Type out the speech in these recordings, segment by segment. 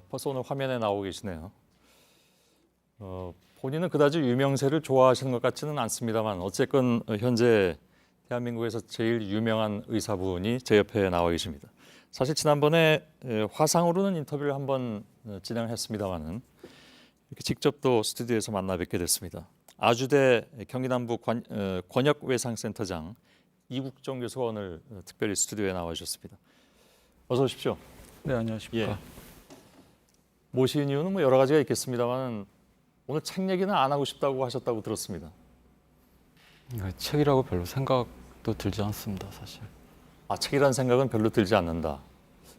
벌써 오늘 화면에 나오고 계시네요. 본인은 그다지 유명세를 좋아하시는 것 같지는 않습니다만 어쨌건 현재 대한민국에서 제일 유명한 의사분이 제 옆에 나와 계십니다. 사실 지난번에 화상으로는 인터뷰를 한번 진행을 했습니다마는 이렇게 직접 또 스튜디오에서 만나 뵙게 됐습니다. 아주대 경기남부 권역외상센터장 이국종 교수가 오늘 특별히 스튜디오에 나와 주셨습니다. 어서 오십시오. 네, 안녕하십니까. 예. 모신 이유는 뭐 여러 가지가 있겠습니다만 오늘 책 얘기는 안 하고 싶다고 하셨다고 들었습니다. 책이라고 별로 생각도 들지 않습니다, 사실. 책이라는 생각은 별로 들지 않는다.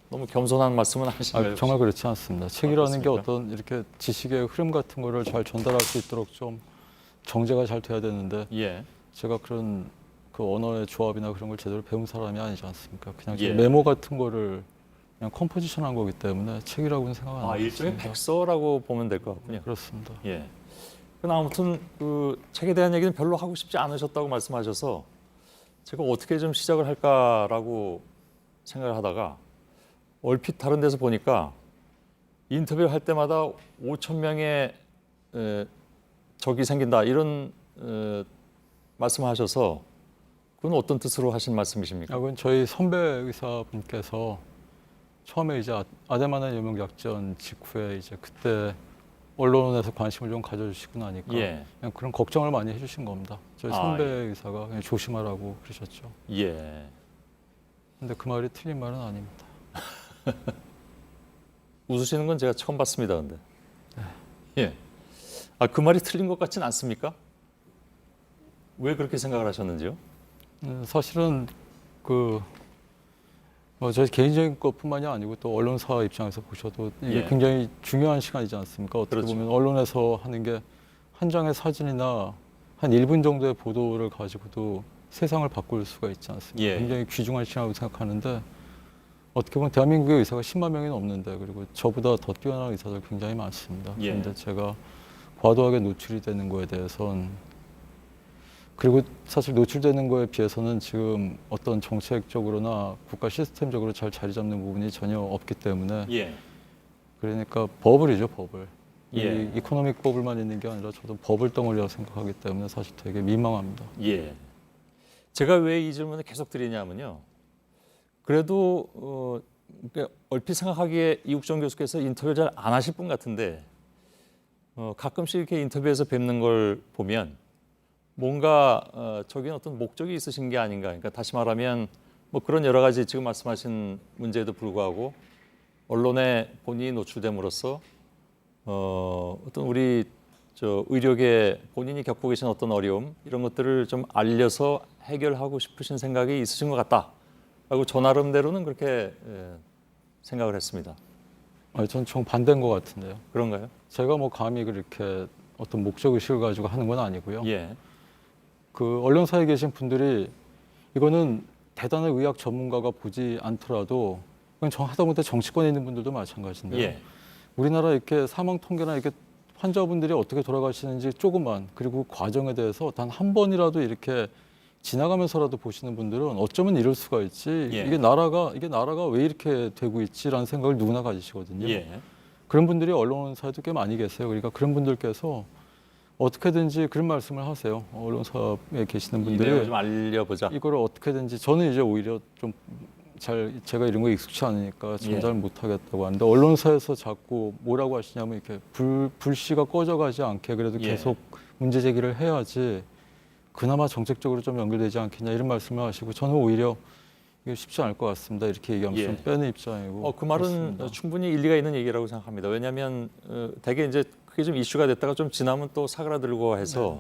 너무 겸손한 말씀은 하시나요? 정말 그렇지 않습니다. 책이라는 게 그렇습니까? 어떤 이렇게 지식의 흐름 같은 거를 잘 전달할 수 있도록 좀 정제가 잘 돼야 되는데 예. 제가 그런 그 언어의 조합이나 그런 걸 제대로 배운 사람이 아니지 않습니까? 그냥 예. 메모 같은 거를 그냥 컴포지션한 거기 때문에 책이라고는 생각 안 하고 일종의 있습니다. 백서라고 보면 될 것 같군요. 그렇습니다. 예. 그럼 아무튼 그 책에 대한 얘기는 별로 하고 싶지 않으셨다고 말씀하셔서 제가 어떻게 좀 시작을 할까라고 생각을 하다가 얼핏 다른 데서 보니까 인터뷰를 할 때마다 5천 명의 적이 생긴다 이런 말씀하셔서 그건 어떤 뜻으로 하신 말씀이십니까? 그건 저희 선배 의사분께서 처음에 이제 아데마네 여명작전 직후에 이제 그때 언론에서 관심을 좀 가져주시고 나니까 예. 그냥 그런 걱정을 많이 해주신 겁니다. 저희 선배 의사가 그냥 조심하라고 그러셨죠. 예. 근데 그 말이 틀린 말은 아닙니다. 웃으시는 건 제가 처음 봤습니다, 근데. 예. 그 말이 틀린 것 같진 않습니까? 왜 그렇게 생각을 하셨는지요? 사실은 저희 개인적인 것뿐만이 아니고 또 언론사 입장에서 보셔도 이게 예. 굉장히 중요한 시간이지 않습니까? 어떻게 그렇죠. 보면 언론에서 하는 게 한 장의 사진이나 한 1분 정도의 보도를 가지고도 세상을 바꿀 수가 있지 않습니까? 예. 굉장히 귀중한 시간이라고 생각하는데 어떻게 보면 대한민국의 의사가 10만 명이 넘는데 그리고 저보다 더 뛰어난 의사들 굉장히 많습니다. 예. 그런데 제가 과도하게 노출이 되는 거에 대해서는 그리고 사실 노출되는 거에 비해서는 지금 어떤 정책적으로나 국가 시스템적으로 잘 자리 잡는 부분이 전혀 없기 때문에 예. 그러니까 버블이죠, 버블. 예. 이 이코노믹 버블만 있는 게 아니라 저도 버블 덩어리라고 생각하기 때문에 사실 되게 민망합니다. 예. 제가 왜 이 질문을 계속 드리냐면요. 그래도 그러니까 얼핏 생각하기에 이국정 교수께서 인터뷰를 잘 안 하실 분 같은데 가끔씩 이렇게 인터뷰에서 뵙는 걸 보면 뭔가 저기는 어떤 목적이 있으신 게 아닌가. 그러니까 다시 말하면 뭐 그런 여러 가지 지금 말씀하신 문제에도 불구하고 언론에 본인이 노출됨으로써 어떤 우리 의료계 본인이 겪고 계신 어떤 어려움 이런 것들을 좀 알려서 해결하고 싶으신 생각이 있으신 것 같다라고 저 나름대로는 그렇게 생각을 했습니다. 전 정반대인 것 같은데요. 그런가요? 제가 뭐 감히 그렇게 어떤 목적의식을 가지고 하는 건 아니고요. 예. 그 언론사에 계신 분들이 이거는 대단한 의학 전문가가 보지 않더라도 그냥 하다못해 정치권에 있는 분들도 마찬가지인데요. 예. 우리나라 이렇게 사망 통계나 이렇게 환자분들이 어떻게 돌아가시는지 조금만 그리고 과정에 대해서 단 한 번이라도 이렇게 지나가면서라도 보시는 분들은 어쩌면 이럴 수가 있지 예. 이게 나라가 왜 이렇게 되고 있지라는 생각을 누구나 가지시거든요. 예. 그런 분들이 언론사에도 꽤 많이 계세요. 그러니까 그런 분들께서 어떻게든지 그런 말씀을 하세요. 언론사에 계시는 이 분들이 내용을 좀 알려보자. 이거를 어떻게든지 저는 이제 오히려 좀 제가 이런 거 익숙치 않으니까 전달 못 하겠다고 하는데 언론사에서 자꾸 뭐라고 하시냐면 이렇게 불씨가 꺼져가지 않게 그래도 예. 계속 문제 제기를 해야지 그나마 정책적으로 좀 연결되지 않겠냐 이런 말씀을 하시고 저는 오히려 이게 쉽지 않을 것 같습니다. 이렇게 얘기하면서 예. 좀 빼는 입장이고. 그 말은 그렇습니다. 충분히 일리가 있는 얘기라고 생각합니다. 왜냐하면 대개 이제 그게 좀 이슈가 됐다가 좀 지나면 또 사그라들고 해서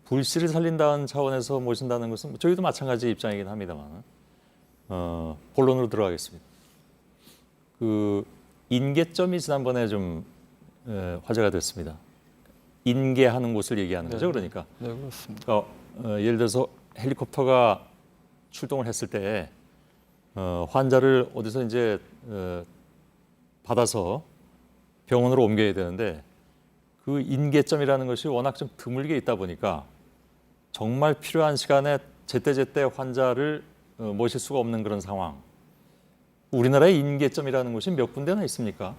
불씨를 살린다는 차원에서 모신다는 것은 저희도 마찬가지 입장이긴 합니다만 본론으로 들어가겠습니다. 그 인계점이 지난번에 좀 화제가 됐습니다. 인계하는 곳을 얘기하는 거죠. 그러니까 네, 그렇습니다. 예를 들어서 헬리콥터가 출동을 했을 때 환자를 어디서 이제 받아서 병원으로 옮겨야 되는데 그 인계점이라는 것이 워낙 좀 드물게 있다 보니까 정말 필요한 시간에 제때제때 환자를 모실 수가 없는 그런 상황. 우리나라의 인계점이라는 곳이 몇 군데나 있습니까?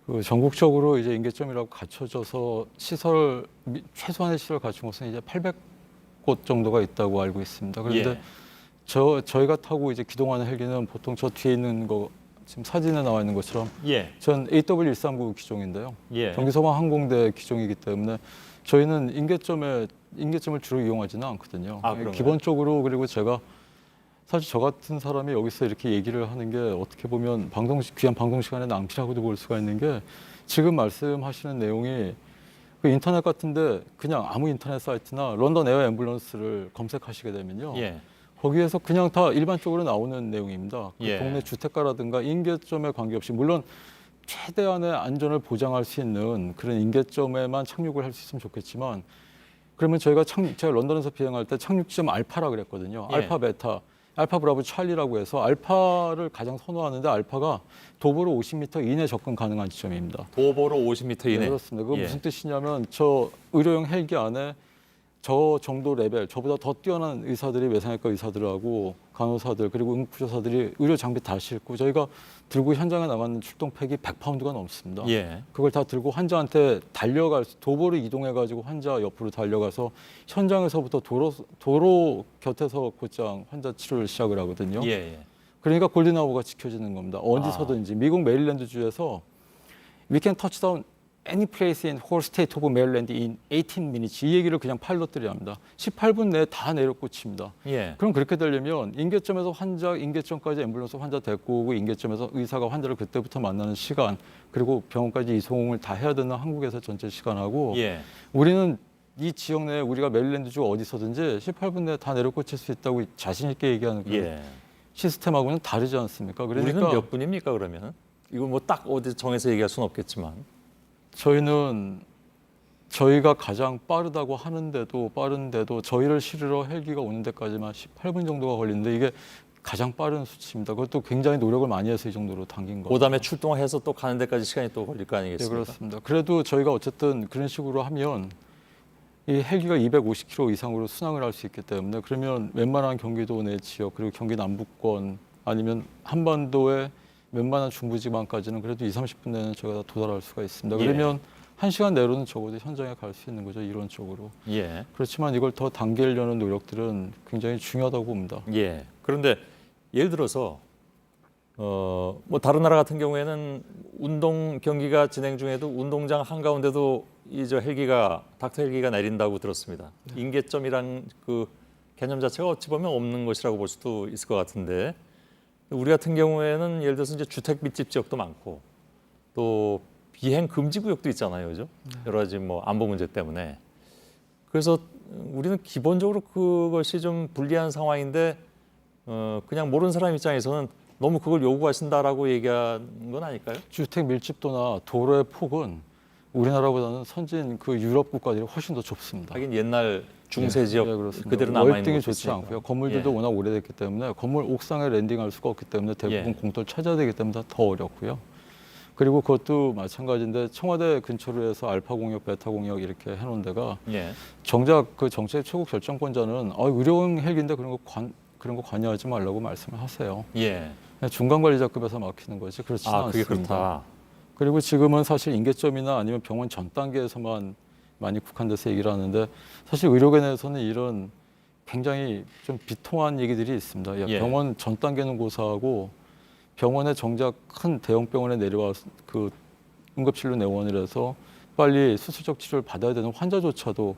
그 전국적으로 이제 인계점이라고 갖춰져서 최소한의 시설 갖춘 곳은 이제 800곳 정도가 있다고 알고 있습니다. 그런데 예. 저희가 타고 이제 기동하는 헬기는 보통 저 뒤에 있는 거 지금 사진에 나와 있는 것처럼 예. 전 AW139 기종인데요. 예. 경기소방항공대 기종이기 때문에 저희는 인계점을 주로 이용하지는 않거든요. 아, 그런가요? 기본적으로 그리고 제가 사실 저 같은 사람이 여기서 이렇게 얘기를 하는 게 어떻게 보면 귀한 방송 시간의 낭비라고도 볼 수가 있는 게 지금 말씀하시는 내용이 그 인터넷 같은데 그냥 아무 인터넷 사이트나 런던 에어 앰뷸런스를 검색하시게 되면요. 예. 거기에서 그냥 다 일반적으로 나오는 내용입니다. 그 예. 동네 주택가라든가 인계점에 관계없이 물론 최대한의 안전을 보장할 수 있는 그런 인계점에만 착륙을 할 수 있으면 좋겠지만 그러면 제가 런던에서 비행할 때 착륙지점 알파라 그랬거든요. 예. 알파 베타, 알파 브라보 찰리라고 해서 알파를 가장 선호하는데 알파가 도보로 50m 이내 접근 가능한 지점입니다. 도보로 50m 이내. 네, 그렇습니다. 그거 예. 무슨 뜻이냐면 저 의료용 헬기 안에 저 정도 레벨, 저보다 더 뛰어난 의사들이 외상외과 의사들하고 간호사들 그리고 응급구조사들이 의료 장비 다 싣고 저희가 들고 현장에 나가는 출동팩이 100파운드가 넘습니다. 예. 그걸 다 들고 환자한테 도보로 이동해가지고 환자 옆으로 달려가서 현장에서부터 도로 곁에서 곧장 환자 치료를 시작을 하거든요. 예. 예. 그러니까 골든아워가 지켜지는 겁니다. 어디서든지 미국 메릴랜드 주에서 We can touch down any place in whole state of Maryland in 18 minutes 이 얘기를 그냥 파일럿들이 합니다. 18분 내에 다 내려꽂힙니다. 예. 그럼 그렇게 되려면 인계점에서 인계점까지 앰뷸런스 환자 데리고 오고 인계점에서 의사가 환자를 그때부터 만나는 시간 그리고 병원까지 이송을 다 해야 되는 한국에서 전체 시간하고 예. 우리는 이 지역 내에 우리가 메릴랜드주 어디서든지 18분 내에 다 내려꽂힐 수 있다고 자신 있게 얘기하는 그 예. 시스템하고는 다르지 않습니까? 그러니까 우리는 몇 분입니까 그러면은? 이거 뭐 딱 어디 정해서 얘기할 수는 없겠지만. 저희가 가장 빠른데도 저희를 실으러 헬기가 오는 데까지만 18분 정도가 걸리는데 이게 가장 빠른 수치입니다. 그것도 굉장히 노력을 많이 해서 이 정도로 당긴 거예요. 그다음에 출동해서 또 가는 데까지 시간이 또 걸릴 거 네, 아니겠습니까? 그렇습니다. 그래도 저희가 어쨌든 그런 식으로 하면 이 헬기가 250km 이상으로 순항을 할 수 있기 때문에 그러면 웬만한 경기도 내 지역 그리고 경기 남부권 아니면 한반도의 웬만한 중부지방까지는 그래도 20-30분 내는 저희가 다 도달할 수가 있습니다. 예. 그러면 1시간 내로는 적어도 현장에 갈 수 있는 거죠, 이론적으로. 예. 그렇지만 이걸 더 당기려는 노력들은 굉장히 중요하다고 봅니다. 예. 그런데 예를 들어서 뭐 다른 나라 같은 경우에는 운동 경기가 진행 중에도 운동장 한가운데도 이 저 헬기가 닥터 헬기가 내린다고 들었습니다. 인계점이란 그 개념 자체가 어찌 보면 없는 것이라고 볼 수도 있을 것 같은데 우리 같은 경우에는 예를 들어서 이제 주택 밀집 지역도 많고 또 비행 금지 구역도 있잖아요, 그죠? 여러 가지 뭐 안보 문제 때문에. 그래서 우리는 기본적으로 그것이 좀 불리한 상황인데 그냥 모르는 사람 입장에서는 너무 그걸 요구하신다라고 얘기한 건 아닐까요? 주택 밀집도나 도로의 폭은 우리나라보다는 선진 그 유럽 국가들이 훨씬 더 좁습니다. 하긴 옛날 중세 지역 그렇습니다. 그대로 남아 있는 월등히 곳도 좋지 있으니까. 않고요. 건물들도 예. 워낙 오래됐기 때문에 건물 옥상에 랜딩할 수가 없기 때문에 대부분 예. 공터를 찾아야 되기 때문에 더 어렵고요. 그리고 그것도 마찬가지인데 청와대 근처로 해서 알파 공역, 베타 공역 이렇게 해놓은 데가 예. 정작 그 정책 최고 결정권자는 의료용 헬기인데 그런 거 관여하지 말라고 말씀을 하세요. 예. 중간 관리자급에서 막히는 거지 그렇지는 아, 그게 않습니다. 그렇다. 그리고 지금은 사실 인계점이나 아니면 병원 전 단계에서만 많이 국한돼서 얘기를 하는데 사실 의료계에서는 이런 굉장히 좀 비통한 얘기들이 있습니다. 예. 병원 전 단계는 고사하고 병원에 정작 큰 대형 병원에 내려와서 그 응급실로 내원을 해서 빨리 수술적 치료를 받아야 되는 환자조차도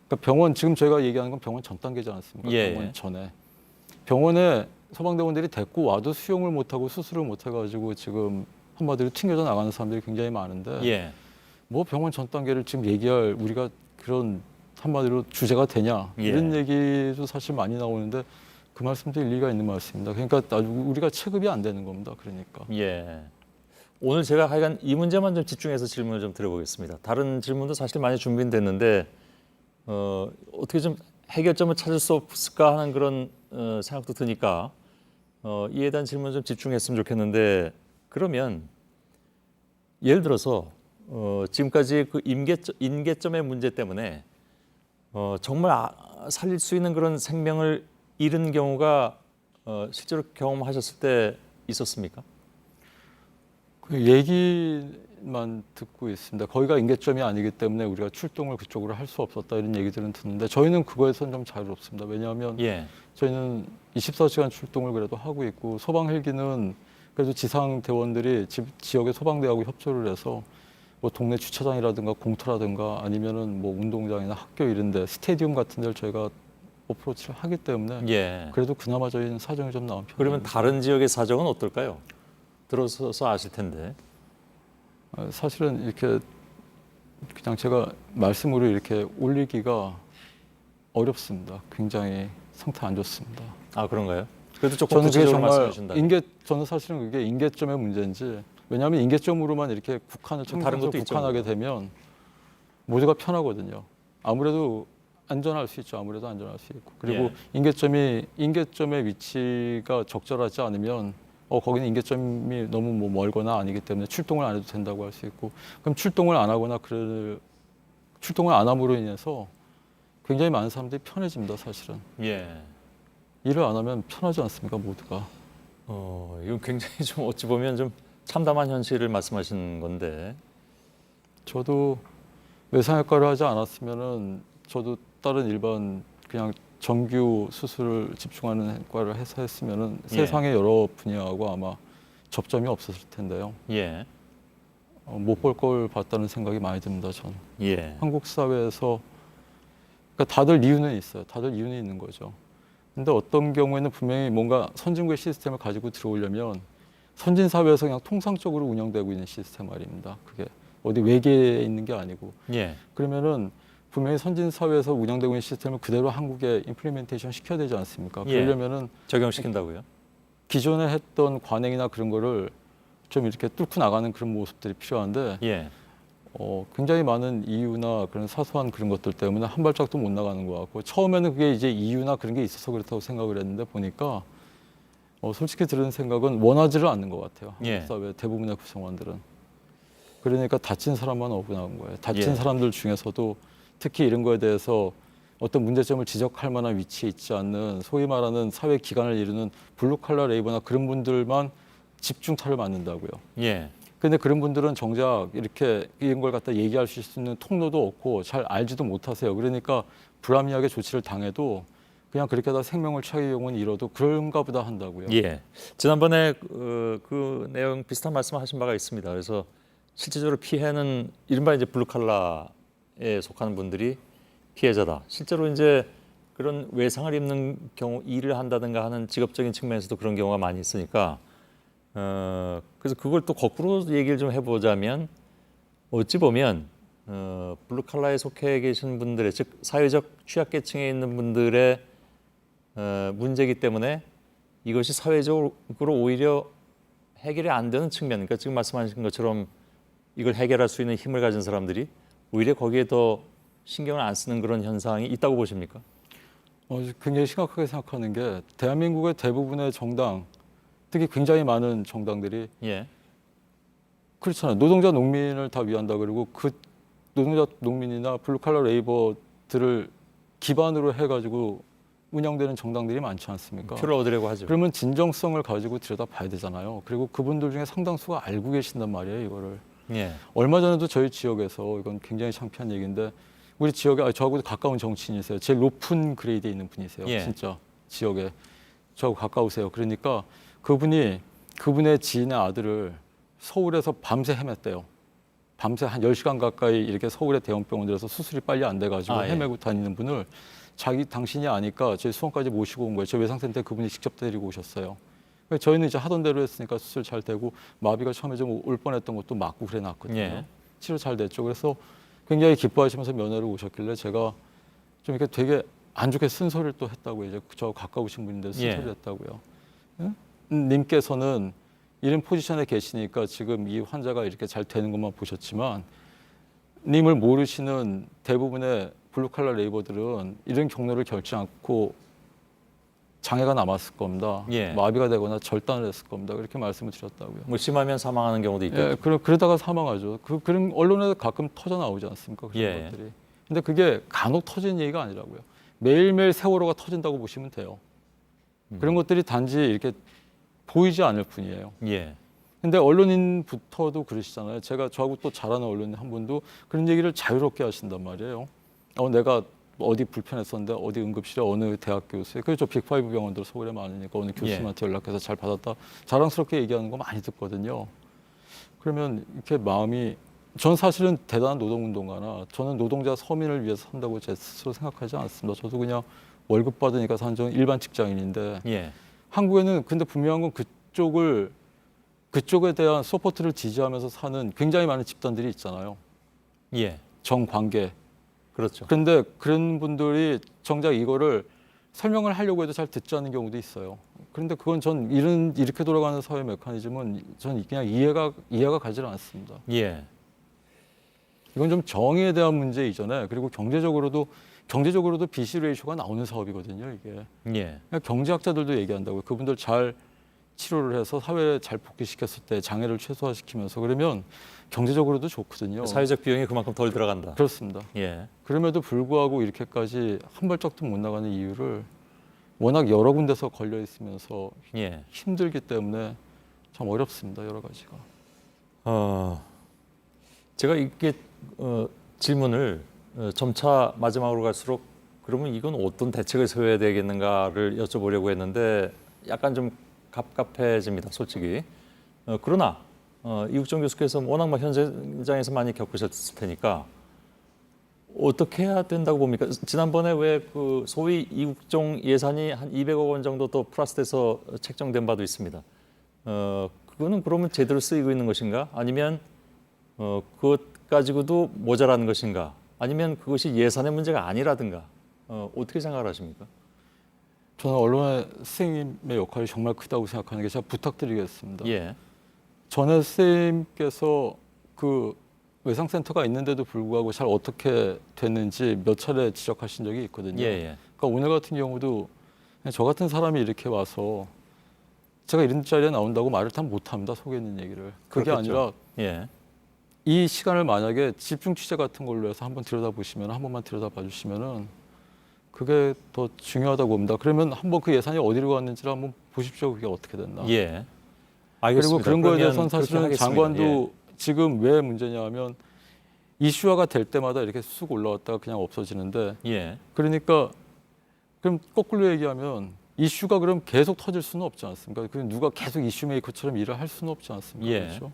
그러니까 병원 지금 저희가 얘기하는 건 병원 전 단계지 않습니까? 예. 병원 전에 병원에 소방대원들이 데리고 와도 수용을 못하고 수술을 못해가지고 지금 한마디로 튕겨져 나가는 사람들이 굉장히 많은데 예. 뭐 병원 전 단계를 지금 얘기할 우리가 그런 한마디로 주제가 되냐 예. 이런 얘기도 사실 많이 나오는데 그 말씀도 일리가 있는 말씀입니다. 그러니까 우리가 체급이 안 되는 겁니다. 그러니까. 예. 오늘 제가 하여간 이 문제만 좀 집중해서 질문을 좀 드려보겠습니다. 다른 질문도 사실 많이 준비는 됐는데 어떻게 좀 해결점을 찾을 수 없을까 하는 그런 생각도 드니까 이에 대한 질문 좀 집중했으면 좋겠는데 그러면 예를 들어서 지금까지 그 인계점의 문제 때문에 정말 살릴 수 있는 그런 생명을 잃은 경우가 실제로 경험하셨을 때 있었습니까? 그 얘기 얘기만 듣고 있습니다. 거기가 인계점이 아니기 때문에 우리가 출동을 그쪽으로 할 수 없었다 이런 얘기들은 듣는데 저희는 그거에선 좀 자유롭습니다. 왜냐하면 예. 저희는 24시간 출동을 그래도 하고 있고 소방 헬기는 그래도 지상 대원들이 지역의 소방대하고 협조를 해서 뭐 동네 주차장이라든가 공터라든가 아니면은 뭐 운동장이나 학교 이런데 스테디움 같은 데를 저희가 어프로치를 하기 때문에 예. 그래도 그나마 저희는 사정이 좀 나은 편입니다. 그러면 다른 지역의 사정은 어떨까요? 들어서서 아실 텐데. 사실은 이렇게 그냥 제가 말씀으로 이렇게 올리기가 어렵습니다. 굉장히 상태 안 좋습니다. 아, 그런가요? 그래도 조금 저는 그게 구체적으로 말씀해 정말 주신다. 저는 사실은 그게 인계점의 문제인지 왜냐하면 인계점으로만 이렇게 국한을 다른 청소를 것도 있죠, 국한하게 뭐. 되면 모두가 편하거든요. 아무래도 안전할 수 있죠. 아무래도 안전할 수 있고 그리고 예. 인계점의 위치가 적절하지 않으면 거기는 인계점이 너무 뭐 멀거나 아니기 때문에 출동을 안 해도 된다고 할 수 있고 그럼 출동을 안 하거나 출동을 안 함으로 인해서 굉장히 많은 사람들이 편해집니다. 사실은 예. 일을 안 하면 편하지 않습니까? 모두가. 이건 굉장히 좀 어찌 보면 좀 참담한 현실을 말씀하시는 건데. 저도 외상외과를 하지 않았으면은 저도 다른 일반 그냥 정규 수술을 집중하는 과를 해서 했으면은 예. 세상의 여러 분야하고 아마 접점이 없었을 텐데요. 예. 못 볼 걸 봤다는 생각이 많이 듭니다. 전 예. 한국 사회에서 그러니까 다들 이유는 있어요. 다들 이유는 있는 거죠. 근데 어떤 경우에는 분명히 뭔가 선진국의 시스템을 가지고 들어오려면 선진 사회에서 그냥 통상적으로 운영되고 있는 시스템 말입니다. 그게 어디 외계에 있는 게 아니고 예. 그러면은 분명히 선진 사회에서 운영되고 있는 시스템을 그대로 한국에 임플리멘테이션 시켜야 되지 않습니까? 예. 그러려면은 적용시킨다고요? 기존에 했던 관행이나 그런 거를 좀 이렇게 뚫고 나가는 그런 모습들이 필요한데 예. 굉장히 많은 이유나 그런 사소한 그런 것들 때문에 한 발짝도 못 나가는 것 같고 처음에는 그게 이제 이유나 그런 게 있어서 그렇다고 생각을 했는데 보니까 솔직히 들은 생각은 원하지를 않는 것 같아요. 예. 한국 사회 대부분의 구성원들은. 그러니까 다친 사람만 억울한 거예요. 다친 예. 사람들 중에서도 특히 이런 거에 대해서 어떤 문제점을 지적할 만한 위치에 있지 않는 소위 말하는 사회 기관을 이루는 블루칼라 레이버나 그런 분들만 집중타를 맞는다고요. 예. 근데 그런 분들은 정작 이렇게 이런 걸 갖다 얘기할 수 있는 통로도 없고 잘 알지도 못하세요. 그러니까 불합리하게 조치를 당해도 그냥 그렇게 하다 생명을 차유용은 잃어도 그런가 보다 한다고요. 예. 지난번에 그 내용 비슷한 말씀하신 바가 있습니다. 그래서 실질적으로 피해는 이른바 이제 블루칼라에 속하는 분들이 피해자다. 실제로 이제 그런 외상을 입는 경우 일을 한다든가 하는 직업적인 측면에서도 그런 경우가 많이 있으니까 그래서 그걸 또 거꾸로 얘기를 좀 해보자면 어찌 보면 블루칼라에 속해 계신 분들의 즉 사회적 취약계층에 있는 분들의 문제이기 때문에 이것이 사회적으로 오히려 해결이 안 되는 측면, 그러니까 지금 말씀하신 것처럼 이걸 해결할 수 있는 힘을 가진 사람들이 오히려 거기에 더 신경을 안 쓰는 그런 현상이 있다고 보십니까? 굉장히 심각하게 생각하는 게 대한민국의 대부분의 정당, 특히 굉장히 많은 정당들이 예. 그렇잖아요. 노동자 농민을 다 위한다 그러고 그 노동자 농민이나 블루칼라 레이버들을 기반으로 해가지고 운영되는 정당들이 많지 않습니까? 표를 얻으려고 하죠. 그러면 진정성을 가지고 들여다봐야 되잖아요. 그리고 그분들 중에 상당수가 알고 계신단 말이에요, 이거를. 예. 얼마 전에도 저희 지역에서 이건 굉장히 창피한 얘기인데 우리 지역에 저하고 가까운 정치인이세요. 제일 높은 그레이드에 있는 분이세요. 예. 진짜 지역에 저하고 가까우세요. 그러니까 그분이 그분의 지인의 아들을 서울에서 밤새 헤맸대요. 밤새 한 10시간 가까이 이렇게 서울의 대형 병원들에서 수술이 빨리 안 돼가지고 예. 헤매고 다니는 분을 당신이 아니까 저희 수원까지 모시고 온 거예요. 저 외상센터에 그분이 직접 데리고 오셨어요. 저희는 이제 하던 대로 했으니까 수술 잘 되고 마비가 처음에 좀 올 뻔했던 것도 맞고 그래 놨거든요. 예. 치료 잘 됐죠. 그래서 굉장히 기뻐하시면서 면회를 오셨길래 제가 좀 이렇게 되게 안 좋게 쓴소리를 또 했다고요. 이제 저 가까우신 분인데 쓴소리를 예. 했다고요. 응? 님께서는 이런 포지션에 계시니까 지금 이 환자가 이렇게 잘 되는 것만 보셨지만 님을 모르시는 대부분의 블루칼라 레이버들은 이런 경로를 겪지 않고 장애가 남았을 겁니다. 예. 마비가 되거나 절단을 했을 겁니다. 그렇게 말씀을 드렸다고요. 뭐 심하면 사망하는 경우도 있고. 예, 그러다가 사망하죠. 그런 언론에 가끔 터져 나오지 않습니까? 그런 예. 것들이. 근데 그게 간혹 터지는 얘기가 아니라고요. 매일매일 세월호가 터진다고 보시면 돼요. 그런 것들이 단지 이렇게 보이지 않을 뿐이에요. 예. 근데 언론인부터도 그러시잖아요. 저하고 또 잘 아는 언론인 한 분도 그런 얘기를 자유롭게 하신단 말이에요. 내가 어디 불편했었는데 어디 응급실에 어느 대학 교수에 그렇죠. 빅5 병원들 서울에 많으니까 어느 교수님한테 연락해서 잘 받았다. 자랑스럽게 얘기하는 거 많이 듣거든요. 그러면 이렇게 마음이 전 사실은 대단한 노동운동가나 저는 노동자 서민을 위해서 산다고 제 스스로 생각하지 않습니다. 저도 그냥 월급 받으니까 사는 저는 일반 직장인인데 예. 한국에는 근데 분명한 건 그쪽에 대한 서포트를 지지하면서 사는 굉장히 많은 집단들이 있잖아요. 예. 정관계. 그렇죠. 그런데 그런 분들이 정작 이거를 설명을 하려고 해도 잘 듣지 않는 경우도 있어요. 그런데 그건 전 이렇게 돌아가는 사회 메커니즘은 전 그냥 이해가 가지 않습니다. 예. 이건 좀 정의에 대한 문제 이전에 그리고 경제적으로도 BC 레이쇼가 나오는 사업이거든요. 이게 예. 그냥 경제학자들도 얘기한다고요. 그분들 잘 치료를 해서 사회에 잘 복귀시켰을 때 장애를 최소화시키면서 그러면 경제적으로도 좋거든요. 사회적 비용이 그만큼 덜 들어간다. 그렇습니다. 예. 그럼에도 불구하고 이렇게까지 한 발짝도 못 나가는 이유를 워낙 여러 군데서 걸려 있으면서 예. 힘들기 때문에 참 어렵습니다. 여러 가지가. 제가 이렇게 질문을 점차 마지막으로 갈수록 그러면 이건 어떤 대책을 세워야 되겠는가를 여쭤보려고 했는데 약간 좀 갑갑해집니다, 솔직히. 그러나 이국정 교수께서 워낙 현장에서 많이 겪으셨을 테니까 어떻게 해야 된다고 봅니까? 지난번에 왜 그 소위 이국정 예산이 한 200억 원 정도 더 플러스돼서 책정된 바도 있습니다. 그거는 그러면 제대로 쓰이고 있는 것인가? 아니면 그것 가지고도 모자라는 것인가? 아니면 그것이 예산의 문제가 아니라든가? 어떻게 생각을 하십니까? 저는 언론의 선생님의 역할이 정말 크다고 생각하는 게 제가 부탁드리겠습니다. 예. 전에 선생님께서 그 외상센터가 있는데도 불구하고 잘 어떻게 됐는지 몇 차례 지적하신 적이 있거든요. 예, 예. 그러니까 오늘 같은 경우도 그냥 저 같은 사람이 이렇게 와서 제가 이런 자리에 나온다고 말을 다 못합니다. 속에 있는 얘기를. 그게 그렇겠죠. 아니라 예. 이 시간을 만약에 집중 취재 같은 걸로 해서 한번 들여다보시면 한 번만 들여다봐 주시면은 그게 더 중요하다고 봅니다. 그러면 한번 그 예산이 어디로 갔는지를 한번 보십시오. 그게 어떻게 됐나. 예. 그리고 알겠습니다. 그런 거에 그러면 대해서는 그렇게 사실은 하겠습니다. 장관도 지금 왜 문제냐 하면 이슈화가 될 때마다 이렇게 쑥 올라왔다가 그냥 없어지는데 예. 그러니까 그럼 거꾸로 얘기하면 이슈가 그럼 계속 터질 수는 없지 않습니까? 그 누가 계속 이슈 메이커처럼 일을 할 수는 없지 않습니까? 예. 그렇죠?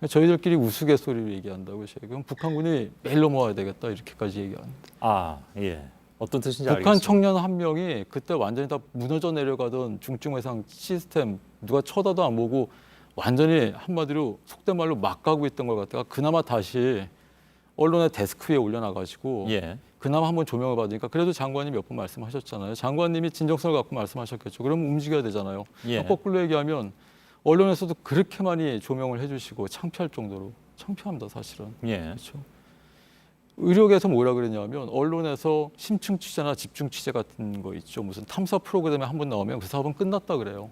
저희들끼리 우스갯소리를 얘기한다고 그럼 북한군이 매일 넘어와야 되겠다 이렇게까지 얘기하는데 예. 어떤 뜻인지 북한 알겠습니다. 청년 한 명이 그때 완전히 다 무너져 내려가던 중증외상 시스템 누가 쳐다도 안 보고 완전히 한마디로 속된 말로 막 가고 있던 걸 갖다가 그나마 다시 언론의 데스크 위에 올려놔가지고 예. 그나마 한번 조명을 받으니까 그래도 장관이 몇 번 말씀하셨잖아요. 장관님이 진정성을 갖고 말씀하셨겠죠. 그럼 움직여야 되잖아요. 예. 거꾸로 얘기하면 언론에서도 그렇게 많이 조명을 해주시고 창피할 정도로 창피합니다, 사실은. 예. 그렇죠. 의료계에서 뭐라 그랬냐면 언론에서 심층 취재나 집중 취재 같은 거 있죠. 무슨 탐사 프로그램에 한 번 나오면 그 사업은 끝났다 그래요.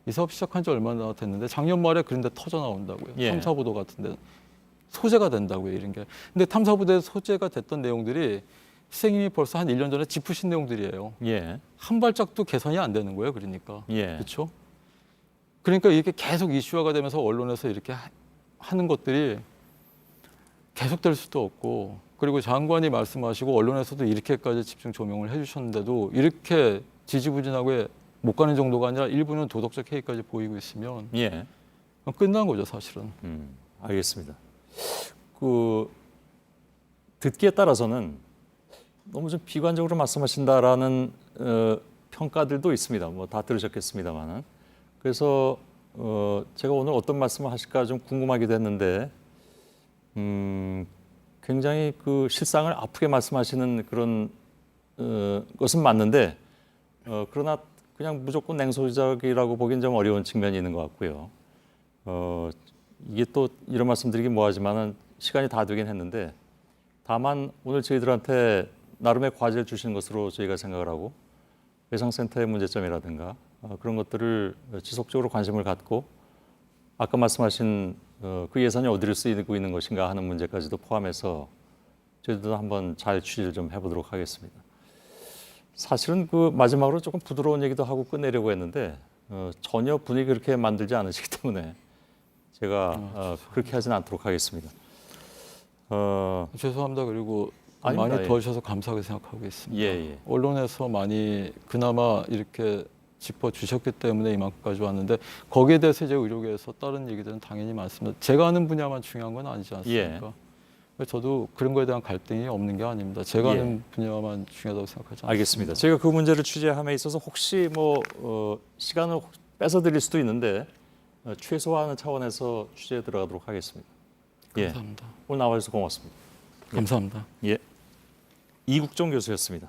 이 사업 시작한 지 얼마나 됐는데 작년 말에 그런데 터져 나온다고요. 예. 탐사보도 같은데 소재가 된다고요, 이런 게. 근데 탐사보도에 소재가 됐던 내용들이 선생님이 벌써 한 1년 전에 짚으신 내용들이에요. 예. 한 발짝도 개선이 안 되는 거예요, 그러니까. 예. 그렇죠? 그러니까 이렇게 계속 이슈화가 되면서 언론에서 이렇게 하는 것들이 계속될 수도 없고 그리고 장관이 말씀하시고 언론에서도 이렇게까지 집중 조명을 해주셨는데도 이렇게 지지부진하게 못 가는 정도가 아니라 일부는 도덕적 해이까지 보이고 있으면 예. 끝난 거죠, 사실은. 알겠습니다. 그 듣기에 따라서는 너무 좀 비관적으로 말씀하신다라는 평가들도 있습니다. 뭐 다 들으셨겠습니다만은. 그래서 제가 오늘 어떤 말씀을 하실까 좀 궁금하기도 했는데 굉장히 그 실상을 아프게 말씀하시는 그런 것은 맞는데 그러나 그냥 무조건 냉소적이라고 보기엔 좀 어려운 측면이 있는 것 같고요. 이게 또 이런 말씀드리긴 뭐하지만은 시간이 다 되긴 했는데 다만 오늘 저희들한테 나름의 과제를 주시는 것으로 저희가 생각을 하고 외상센터의 문제점이라든가 그런 것들을 지속적으로 관심을 갖고 아까 말씀하신 그 예산이 어디로 쓰이고 있는 것인가 하는 문제까지도 포함해서 저희들도 한번 잘 취재를 좀 해보도록 하겠습니다. 사실은 그 마지막으로 조금 부드러운 얘기도 하고 끝내려고 했는데 전혀 분위기 그렇게 만들지 않으시기 때문에 제가 그렇게 하지는 않도록 하겠습니다. 죄송합니다. 그리고 아닙니다. 많이 예. 도와주셔서 감사하게 생각하고 있습니다. 예. 언론에서 많이 그나마 이렇게 짚어주셨기 때문에 이만큼까지 왔는데 거기에 대해서 이제 의료계에서 다른 얘기들은 당연히 많습니다. 제가 아는 분야만 중요한 건 아니지 않습니까? 저도 그런 거에 대한 갈등이 없는 게 아닙니다. 제가 예. 아는 분야만 중요하다고 생각하지 않습니다. 알겠습니다. 제가 그 문제를 취재함에 있어서 혹시 뭐 시간을 뺏어 드릴 수도 있는데 최소화하는 차원에서 취재에 들어가도록 하겠습니다. 감사합니다. 오늘 나와주셔서 고맙습니다. 감사합니다. 이국종 교수였습니다.